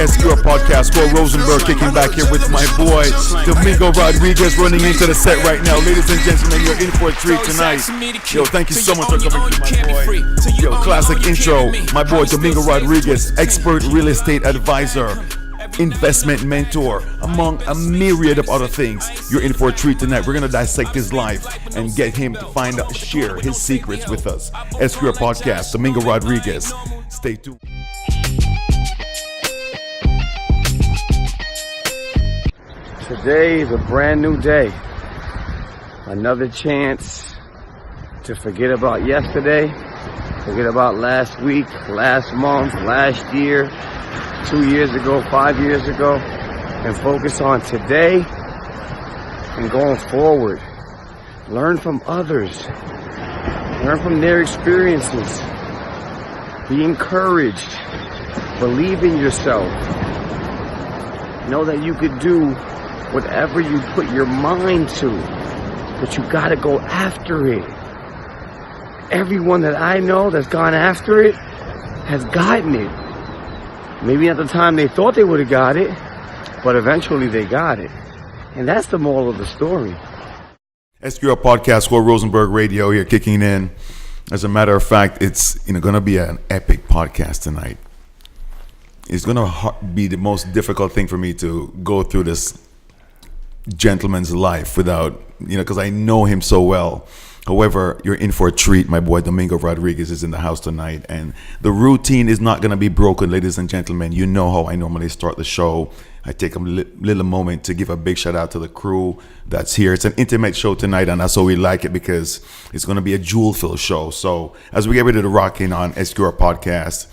SQR podcast. Cole Rosenberg kicking back here with my boy Domingo Rodriguez running into the set right now. Ladies and gentlemen, you're in for a treat tonight. Yo, thank you so much for coming to my boy. Yo, classic intro. My boy Domingo Rodriguez, expert real estate advisor, investment mentor, among a myriad of other things. You're in for a treat tonight. We're going to dissect his life and get him to find out, share his secrets with us. SQR podcast, Domingo Rodriguez. Stay tuned. Today is a brand new day. Another chance to forget about yesterday, forget about last week, last month, last year, 2 years ago, 5 years ago, and focus on today and going forward. Learn from others. Learn from their experiences. Be encouraged. Believe in yourself. Know that you could do whatever you put your mind to, but you gotta go after it. Everyone that I know that's gone after it has gotten it. Maybe at the time they thought they would have got it, but eventually they got it. And that's the moral of the story. SQR podcast, Cole Rosenberg Radio here kicking in. As a matter of fact, it's going to be an epic podcast tonight. It's going to be the most difficult thing for me to go through this gentleman's life without, because I know him so well. However, you're in for a treat. My boy Domingo Rodriguez is in the house tonight, and the routine is not going to be broken, ladies and gentlemen. You know how I normally start the show. I take a little moment to give a big shout out to the crew that's here. It's an intimate show tonight, and that's how we like it, because it's going to be a jewel-filled show. So as we get ready to rock in on SQR podcast,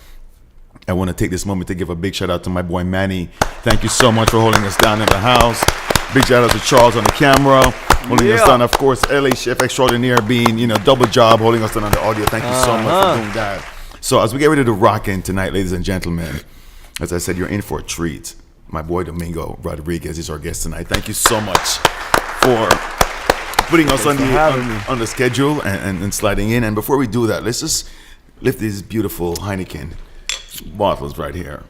I want to take this moment to give a big shout out to my boy Manny. Thank you so much for holding us down in the house. Big shout out to Charles on the camera, holding us down. Of course, LA Chef Extraordinaire being, double job, holding us down on the audio. Thank you so much for doing that. So as we get ready to rock in tonight, ladies and gentlemen, as I said, you're in for a treat. My boy Domingo Rodriguez is our guest tonight. Thank you so much for putting us on the schedule and sliding in. And before we do that, let's just lift these beautiful Heineken bottles right here.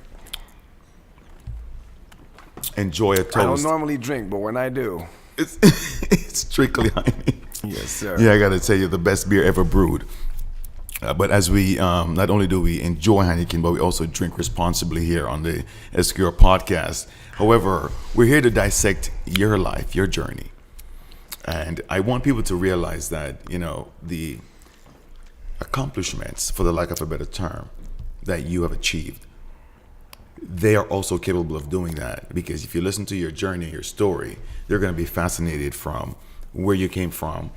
Enjoy a toast. I don't normally drink, but when I do, it's strictly honey. Yes, sir. Yeah, I got to tell you, the best beer ever brewed. But as we, not only do we enjoy Heineken, but we also drink responsibly here on the SQR podcast. However, we're here to dissect your life, your journey. And I want people to realize that, the accomplishments, for the lack of a better term, that you have achieved, they are also capable of doing that, because if you listen to your journey, your story, they're going to be fascinated from where you came from,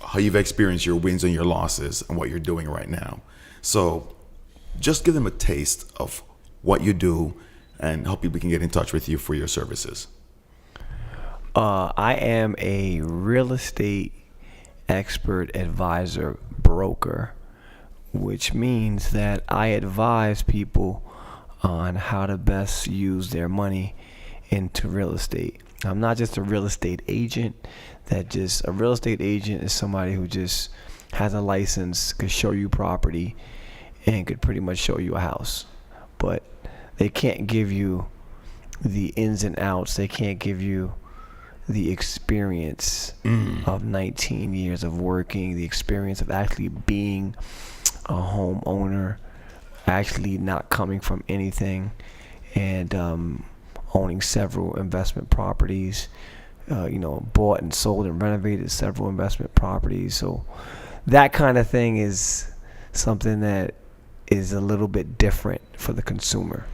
how you've experienced your wins and your losses, and what you're doing right now. So just give them a taste of what you do and how people can get in touch with you for your services. I am a real estate expert, advisor, broker, which means that I advise people on how to best use their money into real estate. I'm not just a real estate agent. A real estate agent is somebody who just has a license, could show you property, and could pretty much show you a house. But they can't give you the ins and outs. They can't give you the experience of 19 years of working, the experience of actually being a homeowner, actually not coming from anything, and owning several investment properties, bought and sold and renovated several investment properties. So that kind of thing is something that is a little bit different for the consumer.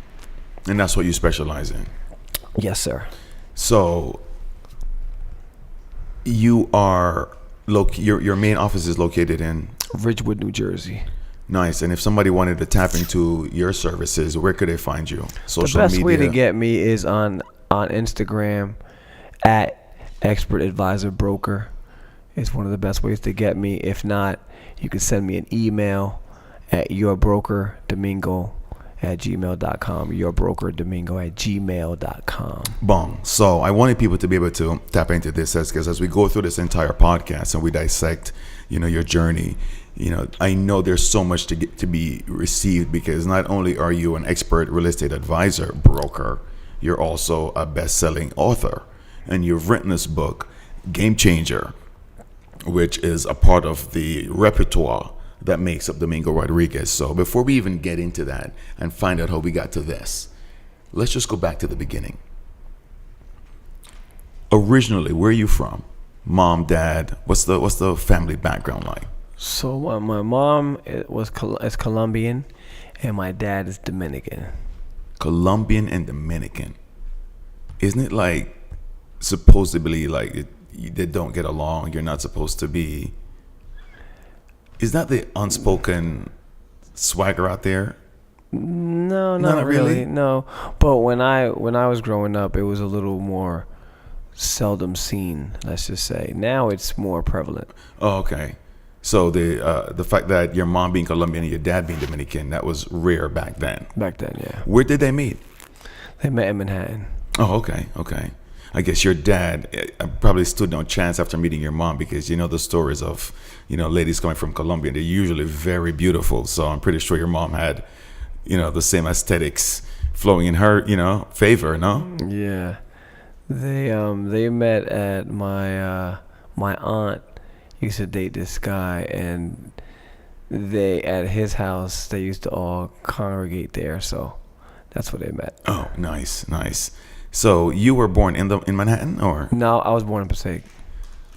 And that's what you specialize in? Yes, sir. So you are your main office is located in Ridgewood, New Jersey. Nice. And if somebody wanted to tap into your services, where could they find you? Social media? The best way to get me is on Instagram at Expert Advisor Broker. It's one of the best ways to get me. If not, you can send me an email at yourbrokerdomingo@gmail.com. Yourbrokerdomingo@gmail.com. Boom. So I wanted people to be able to tap into this because as we go through this entire podcast and we dissect, your journey, I know there's so much to be received, because not only are you an expert real estate advisor, broker, you're also a best-selling author, and you've written this book, Game Changer, which is a part of the repertoire that makes up Domingo Rodriguez. So before we even get into that and find out how we got to this, let's just go back to the beginning. Originally, where are you from? Mom, dad, what's the family background like? So my mom is Colombian, and my dad is Dominican. Colombian and Dominican. Isn't it like supposed to be like they don't get along? You're not supposed to be. Is that the unspoken swagger out there? No, not really. No, but when I was growing up, it was a little more seldom seen. Let's just say now it's more prevalent. Oh, okay. So the fact that your mom being Colombian and your dad being Dominican, that was rare back then. Back then, yeah. Where did they meet? They met in Manhattan. Oh, okay. I guess your dad probably stood no chance after meeting your mom, because the stories of ladies coming from Colombia, they're usually very beautiful. So I'm pretty sure your mom had the same aesthetics flowing in her favor, no? Yeah, they met at my aunt used to date this guy, and at his house they used to all congregate there, so that's where they met. Oh, nice. So you were born in Manhattan, or? No, I was born in Passaic.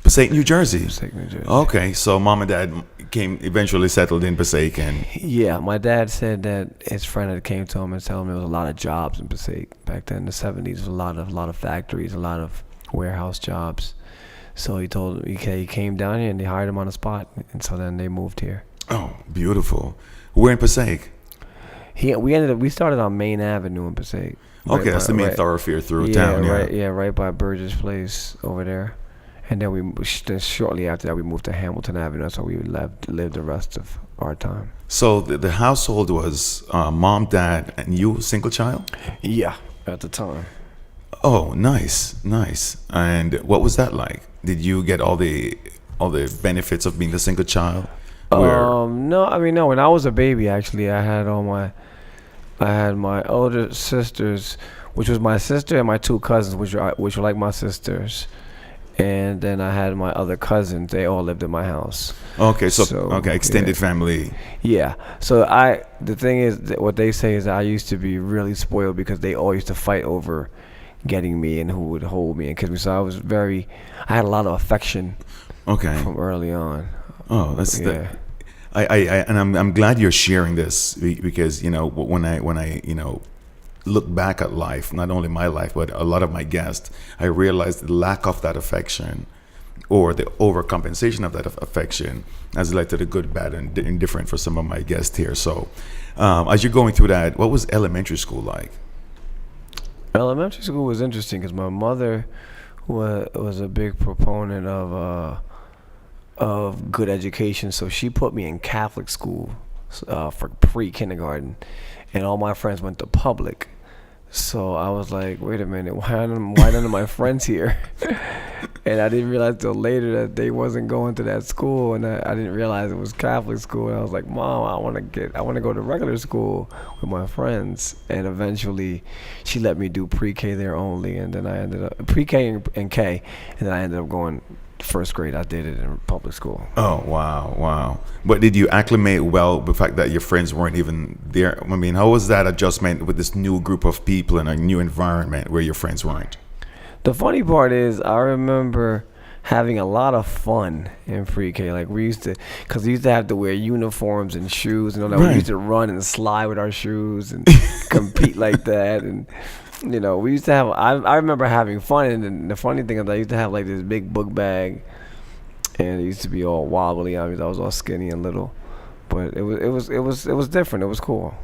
Passaic, New Jersey. Passaic, New Jersey. Okay, so mom and dad eventually settled in Passaic, and yeah, my dad said that his friend had came to him and told him there was a lot of jobs in Passaic back then. In the 70s, was a lot of factories, a lot of warehouse jobs. So he told him he came down here and they hired him on the spot, and so then they moved here. Oh, beautiful. Where in Passaic? We started on Main Avenue in Passaic. Okay, that's the main thoroughfare through town. Right by Burgess Place over there. And then shortly after that we moved to Hamilton Avenue. That's where we lived the rest of our time. So the household was mom, dad, and you, single child? Yeah, at the time. Oh, nice. And what was that like? Did you get all the benefits of being a single child? No. When I was a baby, actually, I had my older sisters, which was my sister and my two cousins, which were like my sisters, and then I had my other cousins. They all lived in my house. Okay, extended family. Yeah. So the thing is, what they say is I used to be really spoiled because they all used to fight over getting me and who would hold me and kiss me. So I had a lot of affection. Okay. From early on. Oh, that's I'm glad you're sharing this, because when I look back at life, not only my life but a lot of my guests, I realized the lack of that affection, or the overcompensation of that affection, has led to the good, bad, and indifferent for some of my guests here. So, as you're going through that, what was elementary school like? Elementary school was interesting because my mother was a big proponent of good education, so she put me in Catholic school for pre-kindergarten, and all my friends went to public. So I was like, wait a minute, why none of my friends here? And I didn't realize till later that they wasn't going to that school, and I didn't realize it was Catholic school. And I was like, Mom, I want to go to regular school with my friends. And eventually, she let me do pre-K there only, and then I ended up pre-K and K, and then I ended up going first grade. I did it in public school. Oh, wow. But did you acclimate well with the fact that your friends weren't even there? I mean, how was that adjustment with this new group of people in a new environment where your friends weren't? The funny part is, I remember having a lot of fun in pre-K. Like we used to have to wear uniforms and shoes, and all that. Right. We used to run and slide with our shoes and compete like that. And we used to have. I remember having fun, and then the funny thing is, I used to have like this big book bag, and it used to be all wobbly. I was all skinny and little, but it was different. It was cool.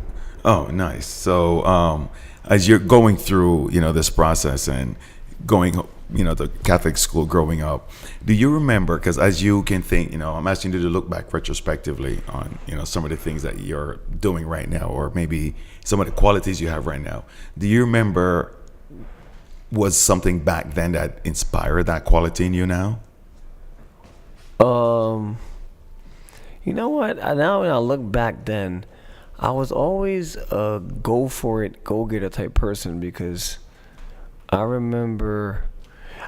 Oh, nice. So, as you're going through, this process and going, the Catholic school growing up, do you remember, because as you can think, I'm asking you to look back retrospectively on, some of the things that you're doing right now, or maybe some of the qualities you have right now. Do you remember, was something back then that inspired that quality in you now? You know what? Now when I look back then, I was always a go for it, go getter type person because I remember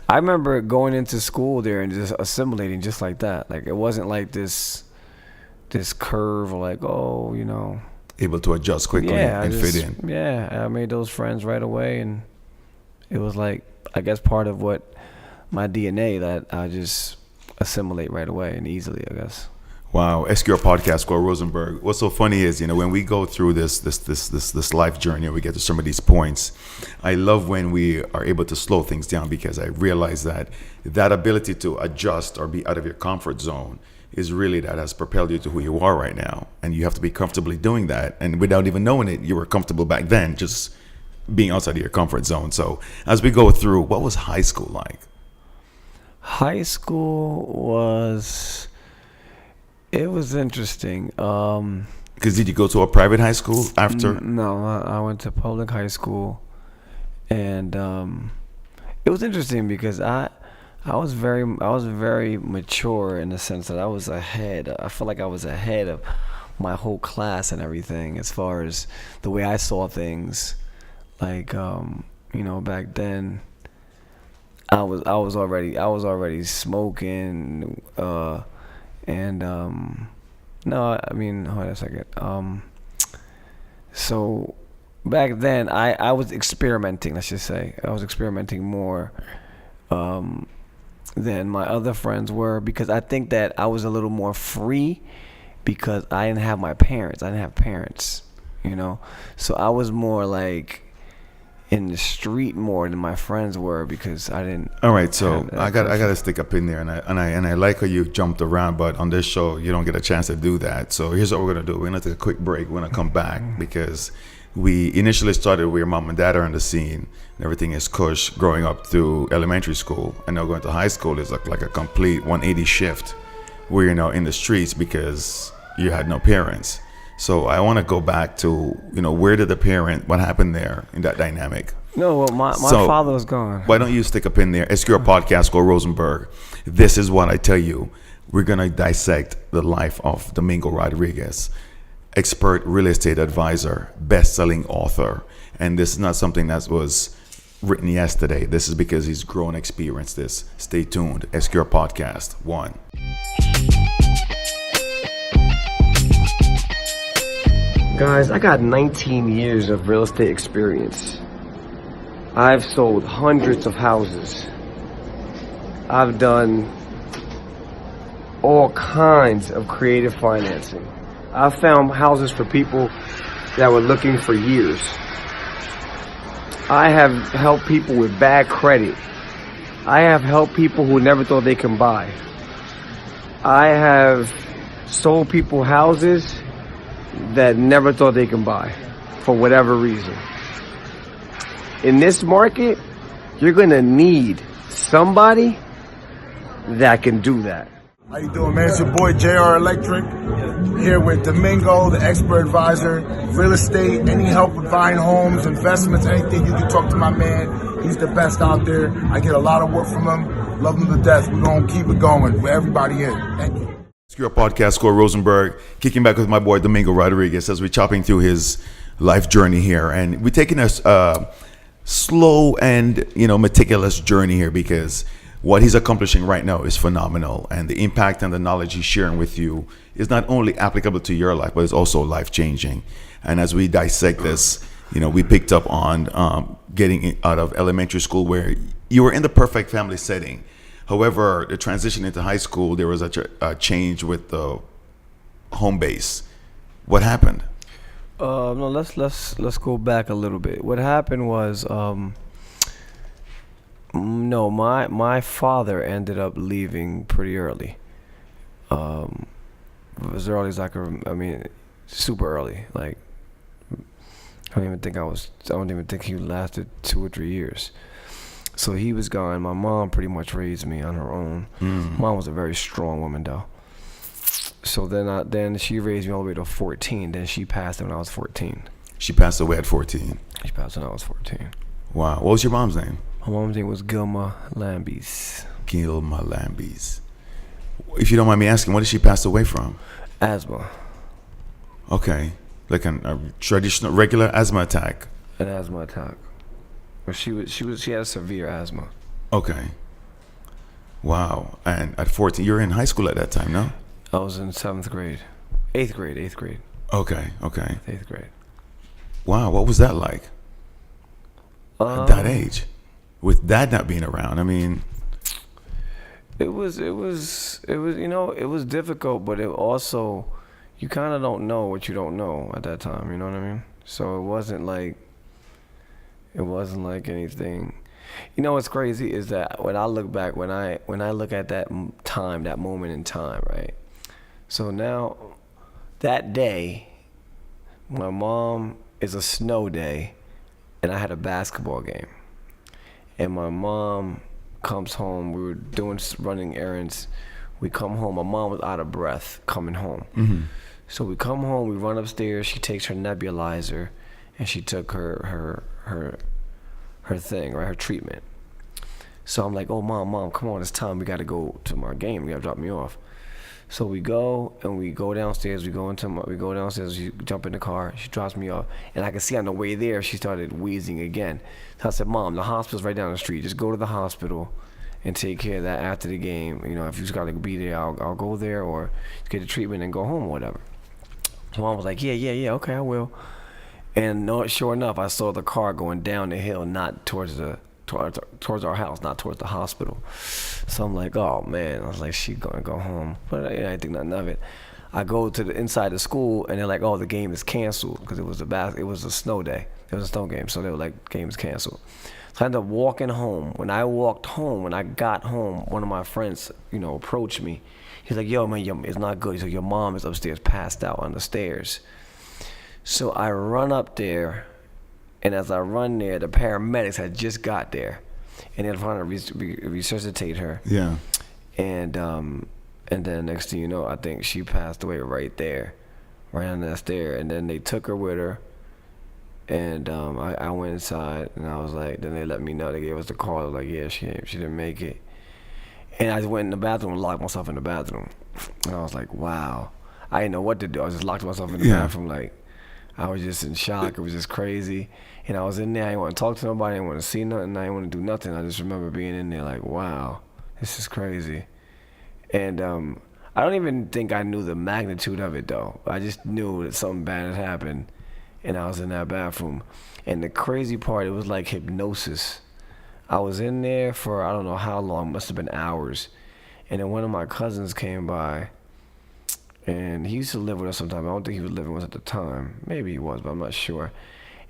going into school there and just assimilating just like that. Like it wasn't like this curve or like, oh, you know. Able to adjust quickly and fit in. Yeah, I made those friends right away, and it was like, I guess part of what my DNA that I just assimilate right away and easily, I guess. Wow, SQR podcast score Rosenberg. What's so funny is, when we go through this life journey and we get to some of these points, I love when we are able to slow things down because I realize that ability to adjust or be out of your comfort zone is really that has propelled you to who you are right now. And you have to be comfortably doing that. And without even knowing it, you were comfortable back then, just being outside of your comfort zone. So as we go through, what was high school like? High school was interesting. Because did you go to a private high school after? No, I went to public high school, and it was interesting because I was very mature in the sense that I was ahead. I feel like I was ahead of my whole class and everything as far as the way I saw things. Like back then, I was already smoking. No, I mean, hold on a second. So back then I was experimenting, let's just say. I was experimenting more than my other friends were because I think that I was a little more free because I didn't have my parents. I didn't have parents, So I was more like in the street more than my friends were because I didn't. All right, so I got to stick up in there, and I like how you jumped around, but on this show you don't get a chance to do that. So here's what we're gonna do: we're gonna take a quick break. We're gonna come back because we initially started where your mom and dad are in the scene, and everything is cush growing up through elementary school, and now going to high school is like a complete 180 shift, where you're now in the streets because you had no parents. So I want to go back to, where did what happened there in that dynamic? No, well, my father was gone. Why don't you stick up in there? SQR podcast, go Rosenberg. This is what I tell you. We're going to dissect the life of Domingo Rodriguez, expert real estate advisor, best-selling author. And this is not something that was written yesterday. This is because he's grown, experienced this. Stay tuned. SQR podcast 1. Guys, I got 19 years of real estate experience. I've sold hundreds of houses. I've done all kinds of creative financing. I've found houses for people that were looking for years. I have helped people with bad credit. I have helped people who never thought they can buy. I have sold people houses that never thought they can buy for whatever reason. In this market, you're gonna need somebody that can do that. How you doing, man? It's your boy JR Electric here with Domingo, the expert advisor, real estate, any help with buying homes, investments, anything. You can talk to my man. He's the best out there. I get a lot of work from him. Love him to death. We're gonna keep it going with everybody in. Thank you. SQR podcast, Score Rosenberg, kicking back with my boy Domingo Rodriguez as we're chopping through his life journey here, and we're taking a slow and meticulous journey here because what he's accomplishing right now is phenomenal, and the impact and the knowledge he's sharing with you is not only applicable to your life, but it's also life changing. And as we dissect this, we picked up on getting out of elementary school where you were in the perfect family setting. However, the transition into high school, there was a change with the home base. What happened? No, let's go back a little bit. What happened was, my father ended up leaving pretty early. As early as super early. Like, I don't even think he lasted 2 or 3 years. So he was gone. My mom pretty much raised me on her own. Mom was a very strong woman, though. So then she raised me all the way to 14. Then she passed when I was 14. She passed away at 14. She passed when I was 14. Wow. What was your mom's name? My mom's name was Gilma Lambies. Gilma Lambies. If you don't mind me asking, what did she pass away from? Asthma. Okay, like a traditional regular asthma attack. An asthma attack. But she had severe asthma. Okay. Wow. And at 14, you were in high school at that time, no? I was in 7th grade. 8th grade. Okay. 8th grade. Wow, what was that like at that age, with dad not being around? I mean, it was it was difficult, but it also, you kind of don't know what you don't know at that time. You know what I mean? So it wasn't like anything. You know what's crazy is that when I look back, when I look at that time, that moment in time, right? So now, that day, my mom, is a snow day, and I had a basketball game. And my mom comes home. We were running errands. We come home. My mom was out of breath coming home. Mm-hmm. So we come home. We run upstairs. She takes her nebulizer, and she took her thing, right, her treatment. So I'm like, oh, mom, come on, it's time. We got to go to my game. You got to drop me off. So we go downstairs. We go downstairs. She jump in the car. She drops me off, and I can see on the way there she started wheezing again. So I said, Mom, the hospital's right down the street. Just go to the hospital and take care of that after the game. You know, if you just got to be there, I'll go there or get the treatment and go home or whatever. So Mom was like, yeah, okay, I will. And no, sure enough, I saw the car going down the hill, not towards our house, not towards the hospital. So I'm like, oh man, I was like, she gonna go home, but I didn't think nothing of it. I go to the inside the school, and they're like, oh, the game is canceled because it was a snow day. It was a snow game, so they were like, game is canceled. So I ended up walking home. When I got home, one of my friends, approached me. He's like, yo, man, it's not good. He's like, your mom is upstairs, passed out on the stairs. So I run up there, and as I run there, the paramedics had just got there, and they're trying to resuscitate her. Yeah. And then next thing you know, I think she passed away right there, right on that stair. And then they took her with her, and I went inside, and I was like, then they let me know. They gave us the call. I was like, yeah, she didn't make it. And I just went in the bathroom and locked myself in the bathroom, and I was like, wow. I didn't know what to do. I just locked myself in the bathroom, like. I was just in shock. It was just crazy. And I was in there. I didn't want to talk to nobody. I didn't want to see nothing. I didn't want to do nothing. I just remember being in there like, wow, this is crazy. And I don't even think I knew the magnitude of it, though. I just knew that something bad had happened. And I was in that bathroom. And the crazy part, it was like hypnosis. I was in there for I don't know how long. Must have been hours. And then one of my cousins came by. And he used to live with us sometimes. I don't think he was living with us at the time. Maybe he was, but I'm not sure.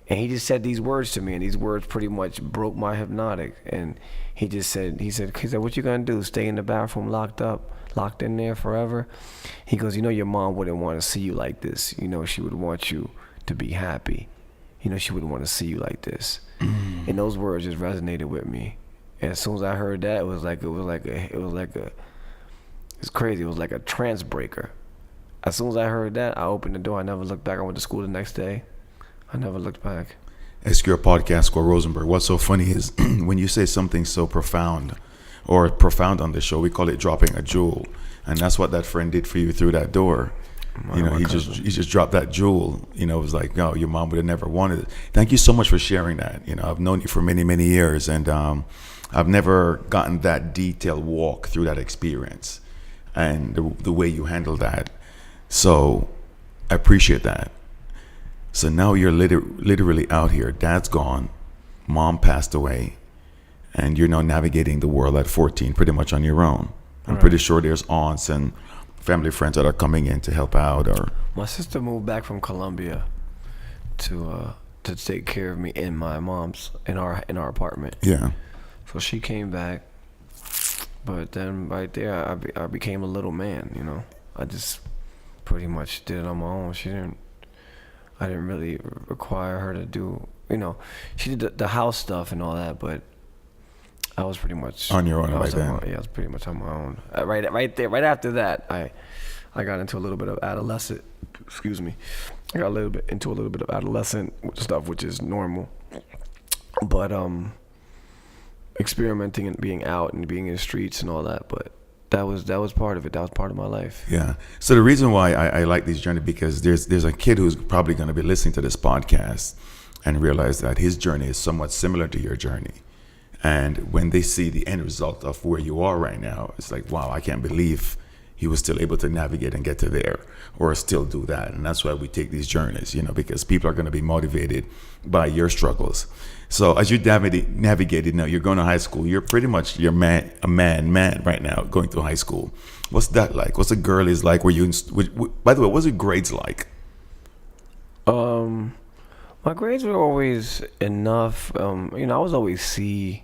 And he just said these words to me, and these words pretty much broke my hypnotic. And he said, what you gonna do? Stay in the bathroom locked in there forever? He goes, your mom wouldn't want to see you like this. She would want you to be happy. She wouldn't want to see you like this. And those words just resonated with me. And as soon as I heard that, it's crazy. It was like a trance breaker. As soon as I heard that, I opened the door. I never looked back. I went to school the next day. I never looked back. SQR podcast, Score Rosenberg. What's so funny is when you say something so profound on the show, we call it dropping a jewel. And that's what that friend did for you through that door. He just dropped that jewel. It was like, no, your mom would have never wanted it. Thank you so much for sharing that. I've known you for many, many years, and I've never gotten that detailed walk through that experience and the way you handled that. So I appreciate that. So now you're literally out here. Dad's gone. Mom passed away. And you're now navigating the world at 14 pretty much on your own. I'm pretty sure there's aunts and family friends that are coming in to help out. Or my sister moved back from Colombia to take care of me in my mom's in our apartment. Yeah. So she came back. But then right there I became a little man, I just pretty much did it on my own. I didn't really require her to do, she did the house stuff and all that, but I was pretty much on your own by then. I was pretty much on my own. Right there, right after that, I got into a little bit of adolescent. Excuse me. I got into a little bit of adolescent stuff, which is normal. But experimenting and being out and being in the streets and all that. But that was part of it. That was part of my life. Yeah. So the reason why I like this journey, because there's a kid who's probably going to be listening to this podcast and realize that his journey is somewhat similar to your journey. And when they see the end result of where you are right now, it's like, wow, I can't believe he was still able to navigate and get to there, or still do that. And that's why we take these journeys, because people are going to be motivated by your struggles. So as you navigated now, you're going to high school. You're pretty much a man right now going to high school. What's that like? What's a girl is like? By the way, what's your grades like? My grades were always enough. I was always C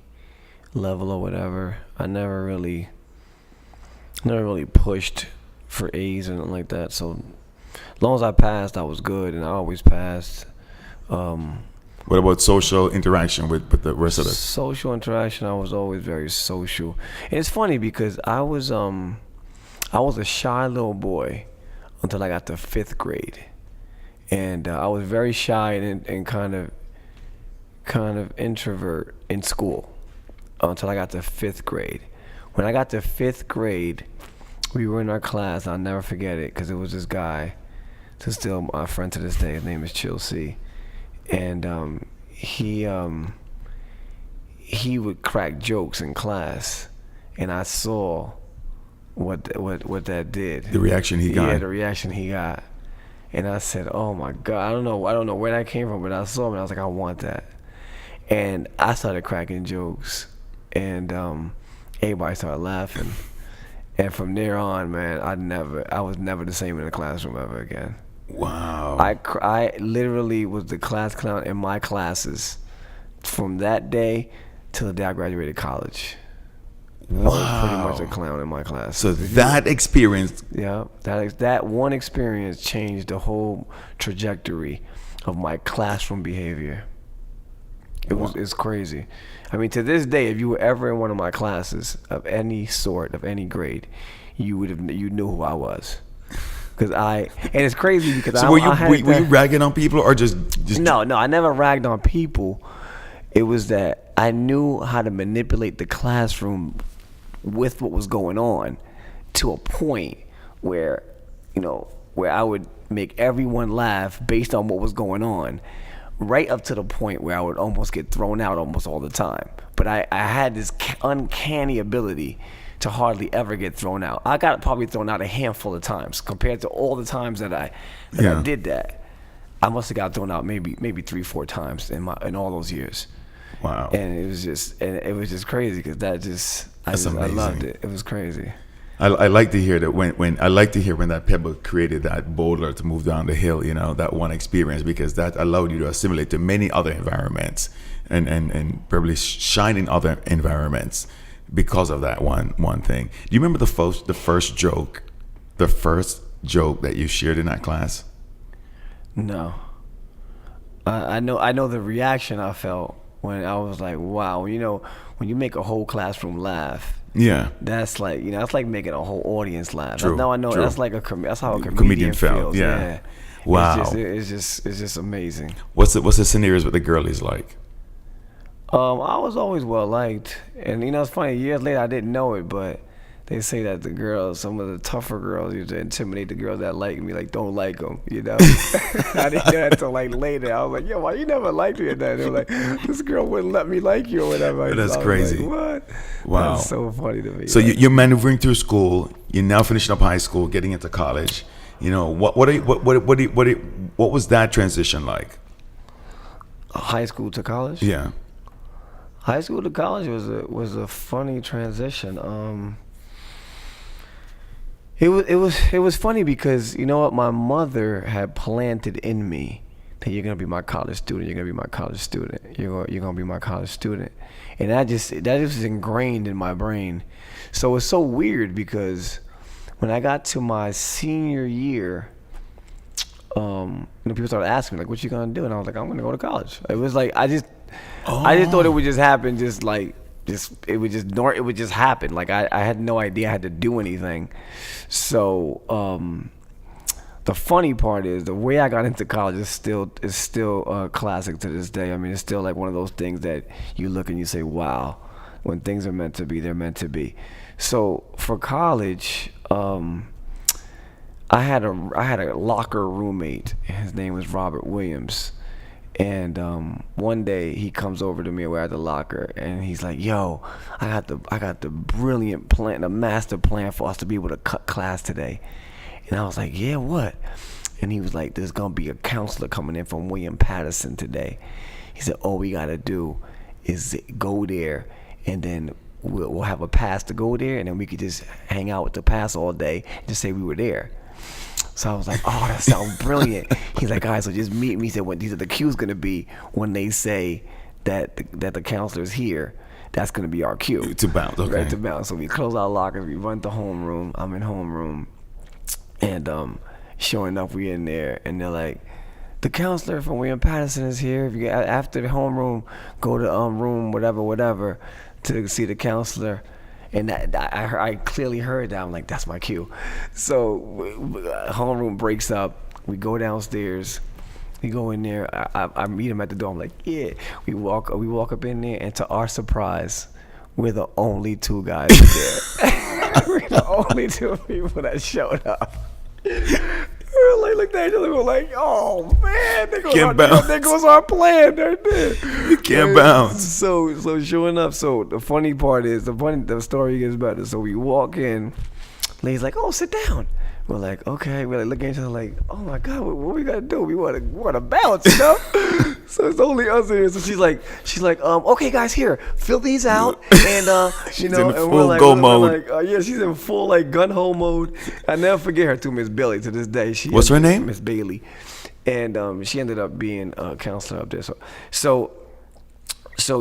level or whatever. I never really pushed for A's and nothing like that. So as long as I passed, I was good, and I always passed. What about social interaction with the rest of the social interaction? I was always very social. And it's funny because I was a shy little boy until I got to 5th grade, and I was very shy and kind of introvert in school until I got to 5th grade. When I got to 5th grade, we were in our class. I'll never forget it because it was this guy, who's still my friend to this day. His name is Chill C. And he would crack jokes in class, and I saw what that did. The reaction he got. Yeah, the reaction he got. And I said, "Oh my God, I don't know where that came from, but I saw him and I was like, I want that." And I started cracking jokes, and everybody started laughing. And from there on, man, I was never the same in the classroom ever again. Wow. I literally was the class clown in my classes from that day till the day I graduated college. Wow. I was pretty much a clown in my class. So that experience. Yeah, that one experience changed the whole trajectory of my classroom behavior. It's crazy. I mean, to this day, if you were ever in one of my classes of any sort, of any grade, you knew who I was. And it's crazy because So were you ragging on people or just No, I never ragged on people. It was that I knew how to manipulate the classroom with what was going on to a point where I would make everyone laugh based on what was going on, right up to the point where I would almost get thrown out almost all the time. But I had this uncanny ability to hardly ever get thrown out. I got probably thrown out a handful of times compared to all the times that I did that. I must have got thrown out maybe 3-4 times in all those years. Wow. And it was just crazy because I loved it. It was crazy. I like to hear that when that pebble created that boulder to move down the hill, that one experience, because that allowed you to assimilate to many other environments and probably shine in other environments because of that one thing. Do you remember the first joke that you shared in that class? No. I know the reaction I felt when I was like, wow, when you make a whole classroom laugh. Yeah. That's like, that's like making a whole audience laugh. True, I know true. that's like that's how a comedian felt. feels. Yeah. Wow. It's just amazing. What's the scenarios with the girlies like? I was always well liked, and it's funny. Years later, I didn't know it, but they say that some of the tougher girls used to intimidate the girls that like me, like don't like them, I didn't know that until like later. I was like, yo, why you never liked me? And they were like, this girl wouldn't let me like you or whatever. That's crazy. Like, what? Wow. That's so funny to me. So you're maneuvering through school. You're now finishing up high school, getting into college. What was that transition like? High school to college? Yeah. High school to college was a funny transition. It was funny because my mother had planted in me that you're gonna be my college student. You're gonna be my college student. You're gonna be my college student, and that just was ingrained in my brain. So it's so weird because when I got to my senior year, people started asking me like, "What you gonna do?" And I was like, "I'm gonna go to college." It was like I just thought it would just happen, it would just happen. Like I had no idea I had to do anything. So the funny part is the way I got into college is still classic to this day. I mean, it's still like one of those things that you look and you say, wow, when things are meant to be, they're meant to be. So for college, I had a locker roommate. His name was Robert Williams. And one day he comes over to me where at the locker, and he's like, "Yo, I got the brilliant plan, the master plan for us to be able to cut class today." And I was like, "Yeah, what?" And he was like, "There's gonna be a counselor coming in from William Patterson today." He said, "All we gotta do is go there, and then we'll have a pass to go there, and then we could just hang out with the pass all day and just say we were there." So I was like, "Oh, that sounds brilliant." He's like, "All right, so just meet me." He said, "What these are the cues gonna be when they say that the counselor's here. That's gonna be our cue To bounce, okay. Right, to bounce." So we close our lockers, we run to homeroom. I'm in homeroom, and sure enough, we in there, and they're like, "The counselor from William Patterson is here. If you after the homeroom, go to room whatever to see the counselor." And I clearly heard that. I'm like, that's my cue. So homeroom breaks up. We go downstairs. We go in there. I meet him at the door. I'm like, yeah. We walk up in there, and to our surprise, we're the only two guys there. We're the only two people that showed up. We were like, looked at each other. We were like, "Oh man, there goes our plan right there." You can't bounce. So sure enough. So the funny part is the story gets better. So we walk in. Lady's like, "Oh, sit down." We're like, "Okay." We're like looking at each other like, "Oh my God, what we gotta do? We wanna bounce, you know?" So it's only us here. So she's like, "Okay, guys, here, fill these out," and you know, in and full go mode. yeah, she's in full like gun ho mode. I never forget her too, Miss Billy. To this day, What's her name? Miss Bailey, and she ended up being a counselor up there. So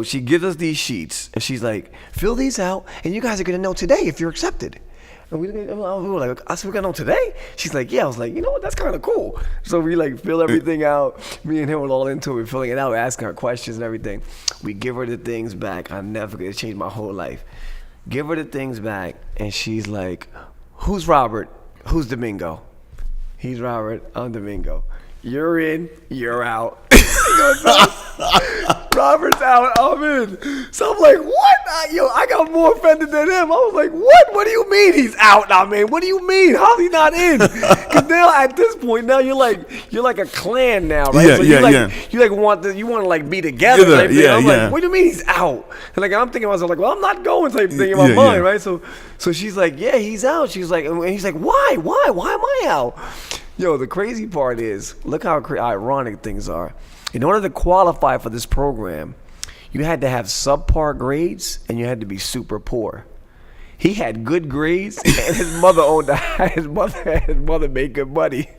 she gives us these sheets, and she's like, "Fill these out, and you guys are gonna know today if you're accepted." And we were like, "I said, we're gonna know today?" She's like, "Yeah." I was like, "You know what? That's kind of cool." So we like fill everything out. Me and him were all into it, filling it out, asking her questions and everything. We give her the things back. I never forget. It changed my whole life. Give her the things back, and she's like, "Who's Robert? Who's Domingo?" "He's Robert. I'm Domingo. You're in. You're out." Robert's out, I'm in. So I'm like, "What?" I got more offended than him. I was like, "What? What do you mean he's out now, man? What do you mean? How's he not in?" Because now at this point, now you're like a clan now, right? Yeah, so you want to like be together. Type thing. I'm like, "What do you mean he's out?" And like I'm thinking to myself, like, "Well, I'm not going," type thing in my mind, right? So she's like, "Yeah, he's out." She's like, and he's like, "Why am I out?" Yo, the crazy part is, look how ironic things are. In order to qualify for this program, you had to have subpar grades and you had to be super poor. He had good grades, and his mother owned his mother made good money.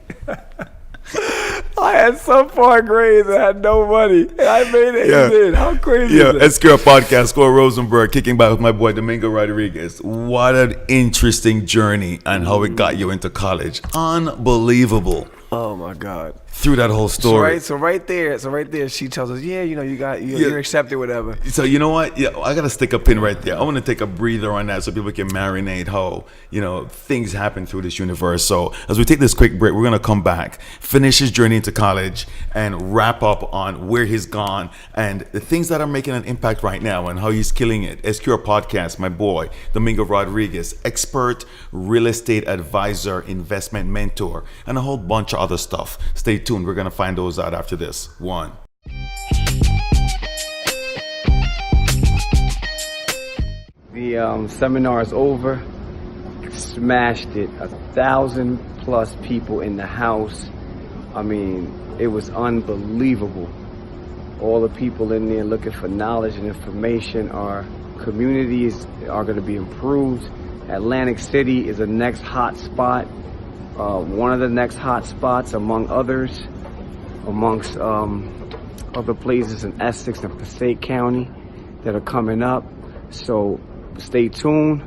I had subpar grades and had no money, and I made it. Yeah. He did. How crazy is that? SQR podcast, Score Rosenberg, kicking back with my boy Domingo Rodriguez. What an interesting journey and how it got you into college. Unbelievable. Oh my God. Through that whole story. So right there, she tells us, "Yeah, you know, you're accepted, whatever." So you know what? Yeah, I gotta stick a pin right there. I want to take a breather on that so people can marinate how things happen through this universe. So as we take this quick break, we're gonna come back, finish his journey into college, and wrap up on where he's gone and the things that are making an impact right now and how he's killing it. SQR podcast, my boy Domingo Rodriguez, expert real estate advisor, investment mentor, and a whole bunch of other stuff. Stay tuned. We're going to find those out after this. One. The seminar is over. Smashed it. 1,000+ people in the house. I mean, it was unbelievable. All the people in there looking for knowledge and information. Our communities are going to be improved. Atlantic City is the next hot spot. One of the next hot spots among others, amongst other places in Essex and Passaic County that are coming up. So stay tuned.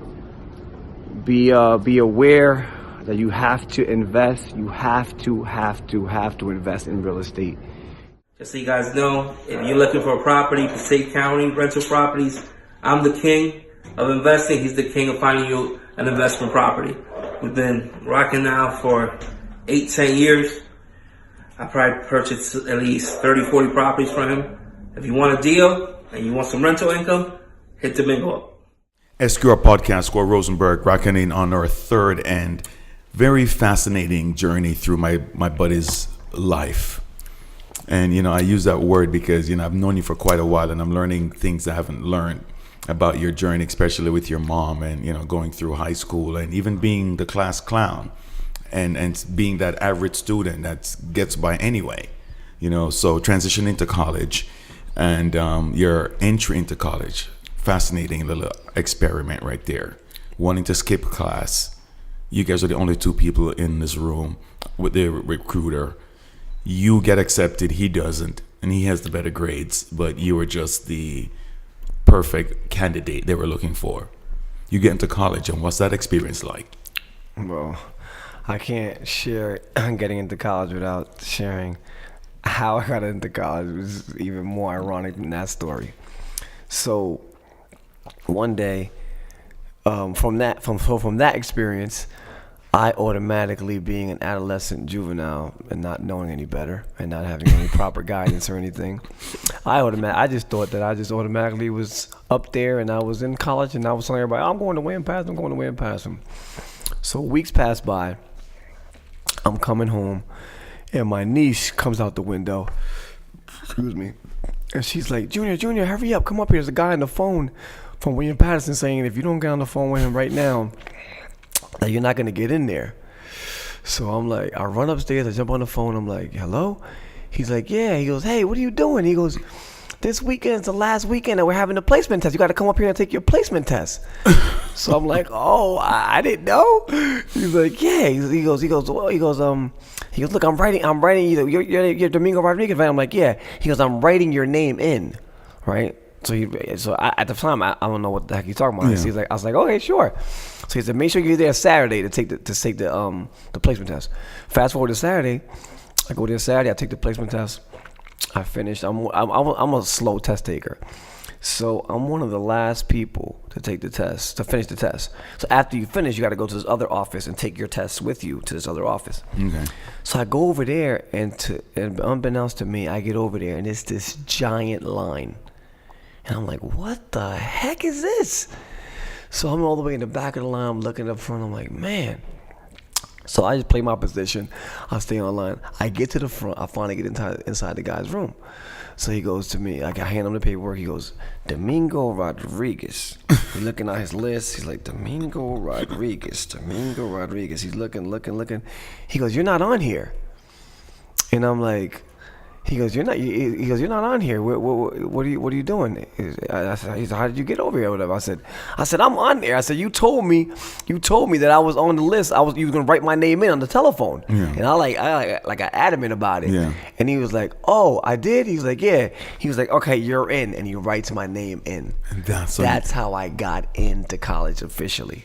Be aware that you have to invest. You have to invest in real estate. Just so you guys know, if you're looking for a property, Passaic County rental properties, I'm the king of investing. He's the king of finding you an investment property. We've been rocking now for 8-10 years. I probably purchased at least 30-40 properties from him. If you want a deal and you want some rental income, hit Domingo up. SQR podcast, Score Rosenberg, reckoning on our third and very fascinating journey through my buddy's life. And, I use that word because, I've known you for quite a while and I'm learning things I haven't learned about your journey, especially with your mom and, going through high school and even being the class clown and being that average student that gets by anyway, so transitioning to college and your entry into college. Fascinating little experiment right there. Wanting to skip class. You guys are the only two people in this room with the recruiter. You get accepted, he doesn't, and he has the better grades, but you were just the perfect candidate they were looking for. You get into college, and what's that experience like? Well, I can't share getting into college without sharing how I got into college. It was even more ironic than that story. So one day, from that experience, I automatically, being an adolescent juvenile and not knowing any better and not having any proper guidance or anything, I just thought that I just automatically was up there and I was in college and I was telling everybody, I'm going to win past them. So weeks pass by, I'm coming home and my niece comes out the window, excuse me, and she's like, Junior, hurry up, come up here. There's a guy on the phone from William Patterson saying if you don't get on the phone with him right now, that you're not gonna get in there. So I'm like, I run upstairs, I jump on the phone, I'm like, hello? He's like, yeah. He goes, hey, what are you doing? He goes, this weekend's the last weekend and we're having a placement test. You gotta come up here and take your placement test. So I'm like, oh, I didn't know. He's like, yeah. He goes, look, I'm writing you're Domingo Rodriguez, right? I'm like, yeah. He goes, I'm writing your name in, right? So at the time, I don't know what the heck he's talking about. Yeah. I was like, okay, sure. So he said, make sure you're there Saturday to take the placement test. Fast forward to Saturday, I go there Saturday, I take the placement test. I finished. I'm a slow test taker, so I'm one of the last people to take the test, to finish the test. So after you finish, you got to go to this other office and take your tests with you to this other office. Okay. So I go over there, and unbeknownst to me, I get over there, and it's this giant line. And I'm like, what the heck is this? So I'm all the way in the back of the line. I'm looking up front. I'm like, man. So I just play my position. I stay on line. I get to the front. I finally get inside the guy's room. So he goes to me. I hand him the paperwork. He goes, Domingo Rodriguez. He's looking at his list. He's like, Domingo Rodriguez. He's looking. He goes, you're not on here. And I'm like, He goes, you're not on here. What are you doing? I said, how did you get over here or whatever? I said, I'm on there. I said, you told me that I was on the list. You was gonna write my name in on the telephone. Yeah. And I adamant about it. Yeah. And he was like, oh, I did? He was like, yeah. He was like, okay, you're in. And he writes my name in. That's how I got into college officially.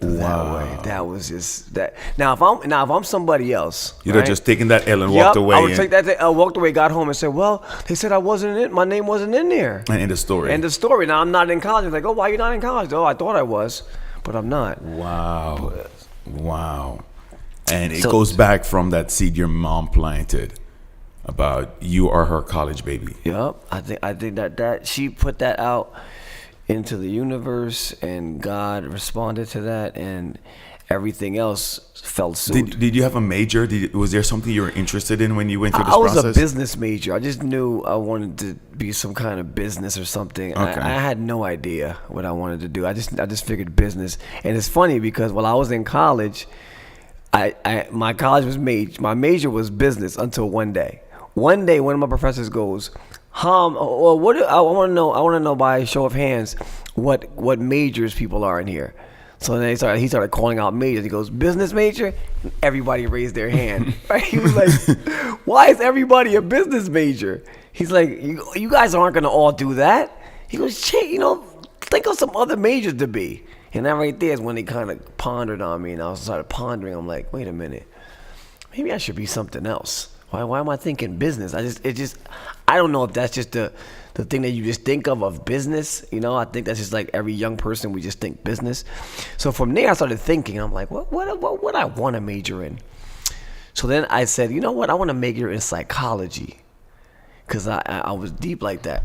That way. That was just that. Now if I'm somebody else, you'd have just taken that L and walked away. I would take that L, walked away, got home and said, well, they said I wasn't in. My name wasn't in there. And end of story. Now I'm not in college. Like, oh, why are you not in college? Oh, I thought I was, but I'm not. Wow. And it goes back from that seed your mom planted about you are her college baby. Yep. I think that she put that out into the universe, and God responded to that, and everything else fell suit. Did you have a major? Was there something you were interested in when you went through this process? I was a business major. I just knew I wanted to be some kind of business or something. Okay. I had no idea what I wanted to do. I just figured business. And it's funny because while I was in college, my major was business until one day. One day, one of my professors goes, I want to know by show of hands what majors people are in here. So then he started calling out majors. He goes, business major? Everybody raised their hand. Right? He was like, why is everybody a business major? He's like, you guys aren't going to all do that. He goes, think of some other majors to be. And that right there is when they kind of pondered on me, and I started pondering. I'm like, wait a minute, maybe I should be something else. Why am I thinking business? I don't know if that's just the thing that you just think of business. I think that's just like every young person, we just think business. So from there I started thinking, I'm like, what I want to major in? So then I said, you know what? I want to major in psychology, because I was deep like that.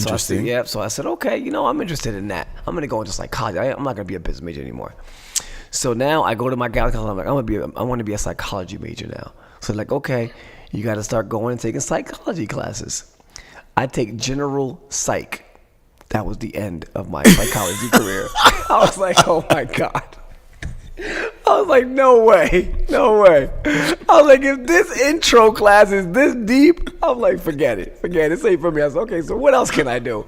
So I said, Interesting. So I said, okay, I'm interested in that. I'm gonna go into psychology. I'm not gonna be a business major anymore. So now I go to my guy. I'm like, I want to be a psychology major now. So like, okay, you got to start going and taking psychology classes. I take general psych. That was the end of my psychology career. I was like, oh my God. I was like, no way. I was like, if this intro class is this deep, I'm like, forget it. This ain't for me. I was like, okay, so what else can I do?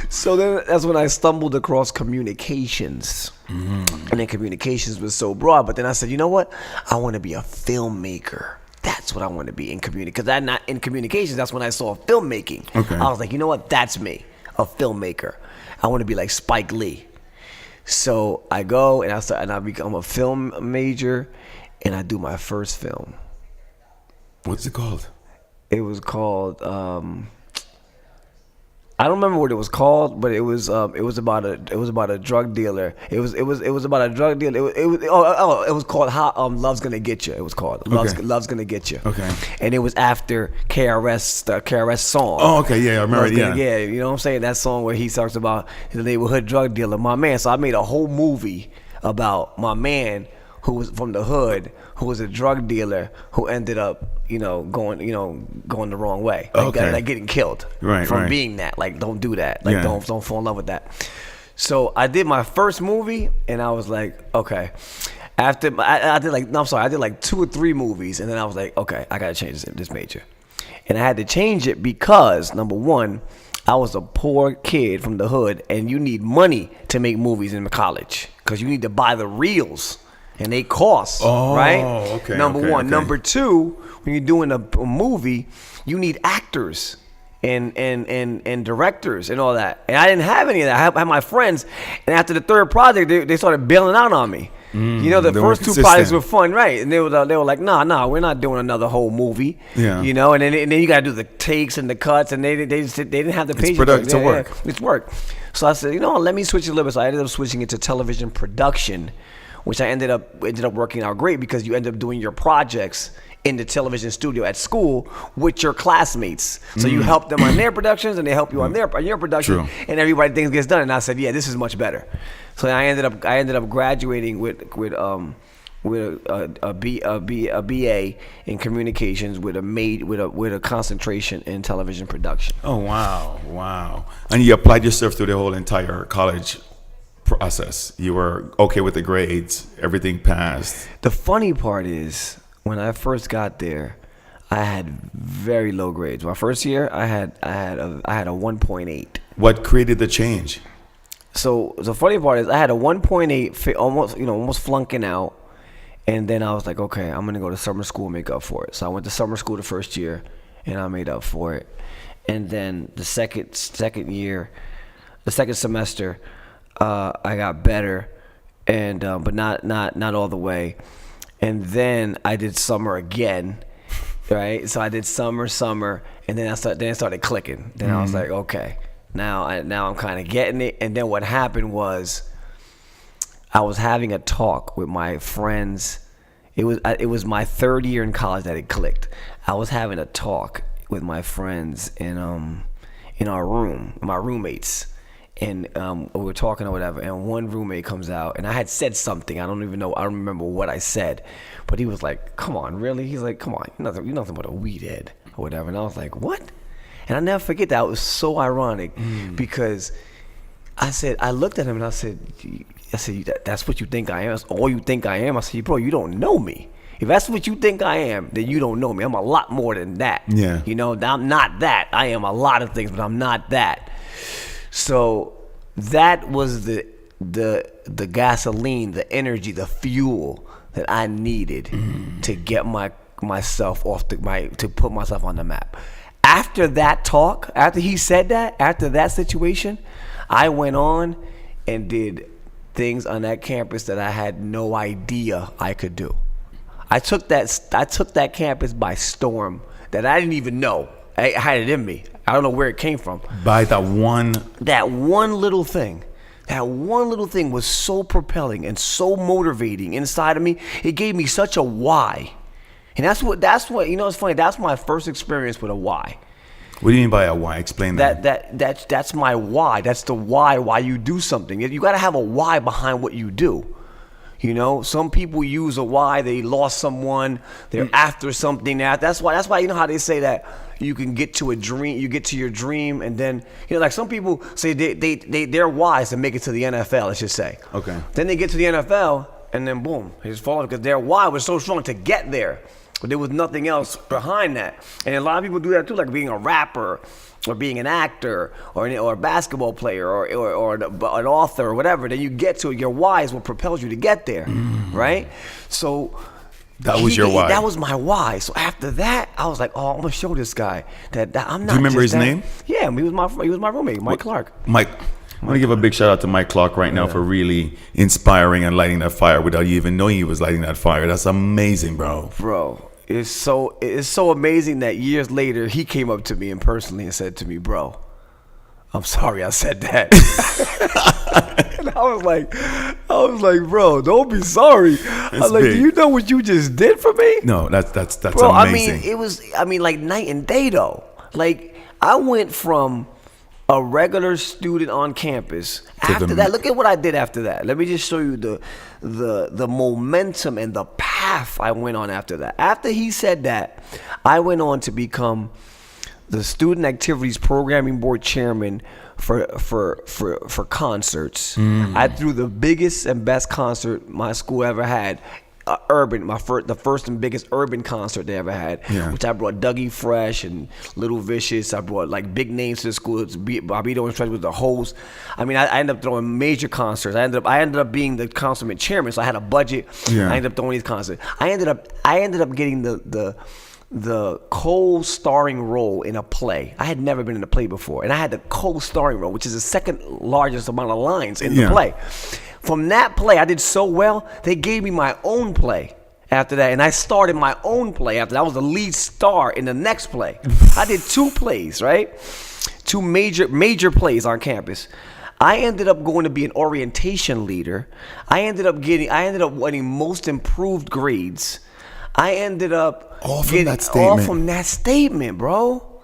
So then that's when I stumbled across communications. And then communications was so broad. But then I said, you know what? I want to be a filmmaker. That's what I want to be in communication. Because I'm not in communications. That's when I saw filmmaking. Okay. I was like, you know what? That's me, a filmmaker. I want to be like Spike Lee. So I go and I become a film major, and I do my first film. What's it called? It was called I don't remember what it was called, but it was about a drug dealer. It was about a drug dealer. It was called How Love's Gonna Get You. It was called Love's Gonna Get You. Okay. And it was after KRS, the KRS song. Oh, okay, yeah, I remember it, yeah. Yeah, you know what I'm saying? That song where he talks about the neighborhood drug dealer, my man. So I made a whole movie about my man who was from the hood, who was a drug dealer, who ended up, going the wrong way, like getting killed, from being that. Like, don't do that. Like, don't fall in love with that. So I did my first movie, and I was like, okay. After I did like 2 or 3 movies, and then I was like, okay, I gotta change this major, and I had to change it because number one, I was a poor kid from the hood, and you need money to make movies in college because you need to buy the reels. And they cost, right? Okay. Number one. Okay. Number two, when you're doing a movie, you need actors and directors and all that. And I didn't have any of that. I had my friends, and after the third project, they started bailing out on me. The first 2 projects were fun, right? And they were like, nah, we're not doing another whole movie. Yeah. And then you got to do the takes and the cuts, and they didn't have the patience. It's work. It's work. So I said, let me switch it a little bit. So I ended up switching it to television production, which I ended up working out great because you end up doing your projects in the television studio at school with your classmates. So you help them on their productions, and they help you on your production. True. And everybody things gets done. And I said, yeah, this is much better. So I ended up graduating with a BA in communications with a concentration in television production. Oh wow! And you applied yourself to the whole entire college process. You were okay with the grades, everything passed. The funny part is, when I first got there, I had very low grades. My first year, I had a 1.8. What created the change? So the funny part is, I had a 1.8, almost flunking out, and then I was like, okay, I'm gonna go to summer school and make up for it. So I went to summer school the first year, and I made up for it. And then the second semester, I got better, and but not all the way. And then I did summer again, right? So I did summer, and then it started clicking. Then I was like, okay, now I'm kind of getting it. And then what happened was, I was having a talk with my friends. It was my 3rd year in college that it clicked. I was having a talk with my friends in our room, my roommates. And we were talking or whatever, and one roommate comes out, and I had said something. I don't remember what I said, but he was like, "Come on, really?" He's like, "Come on, you're nothing but a weed head or whatever." And I was like, "What?" And I never forget that. It was so ironic because I looked at him and I said, "That's what you think I am? That's all you think I am?" I said, "Bro, you don't know me. If that's what you think I am, then you don't know me. I'm a lot more than that. Yeah. I'm not that. I am a lot of things, but I'm not that." So that was the gasoline, the energy, the fuel that I needed to get myself to put myself on the map. After that talk, after he said that, after that situation, I went on and did things on that campus that I had no idea I could do. I took that campus by storm that I didn't even know I had it in me. I don't know where it came from. By that one little thing. That one little thing was so propelling and so motivating inside of me. It gave me such a why. And that's what it's funny. That's my first experience with a why. What do you mean by a why? Explain that. That's my why. That's the why you do something. You got to have a why behind what you do. You know, some people use a why. They lost someone. They're after something. That's why you know how they say that you can get to a dream. You get to your dream, and then like some people say their why is to make it to the NFL. Let's just say. Okay. Then they get to the NFL, and then boom, they just fall because their why was so strong to get there, but there was nothing else behind that. And a lot of people do that too, like being a rapper, or being an actor, or a basketball player, or an author, or whatever. Then you get to it. Your why is what propels you to get there, right? So that was your why. That was my why. So after that, I was like, oh, I'm gonna show this guy that I'm not. Do you remember his name? Yeah, he was my roommate, Mike Clark. Mike. I'm gonna give a big shout out to Mike Clark right now for really inspiring and lighting that fire without you even knowing he was lighting that fire. That's amazing, bro. Bro. It's so amazing that years later he came up to me and personally and said to me, bro, I'm sorry I said that. And I was like, bro, don't be sorry. I was like, do you know what you just did for me? No, that's bro, amazing. I mean, like night and day though. Like I went from a regular student on campus. After that, look at what I did after that. Let me just show you the momentum and the path I went on after that. After he said that, I went on to become the Student Activities Programming Board Chairman for concerts. I threw the biggest and best concert my school ever had. The first and biggest urban concert they ever had, which I brought Dougie Fresh and Little Vicious. I brought like big names to the school. Bobito and Stretch was the host. I mean, I ended up throwing major concerts. I ended up being the consummate chairman, so I had a budget. I ended up throwing these concerts. I ended up getting the co-starring role in a play. I had never been in a play before, and I had the co-starring role, which is the second largest amount of lines in the play. From that play, I did so well, they gave me my own play after that, and I started my own play after that. I was the lead star in the next play. I did 2 plays, right? 2 major plays on campus. I ended up going to be an orientation leader. I ended up winning most improved grades. I ended up all from that statement, bro.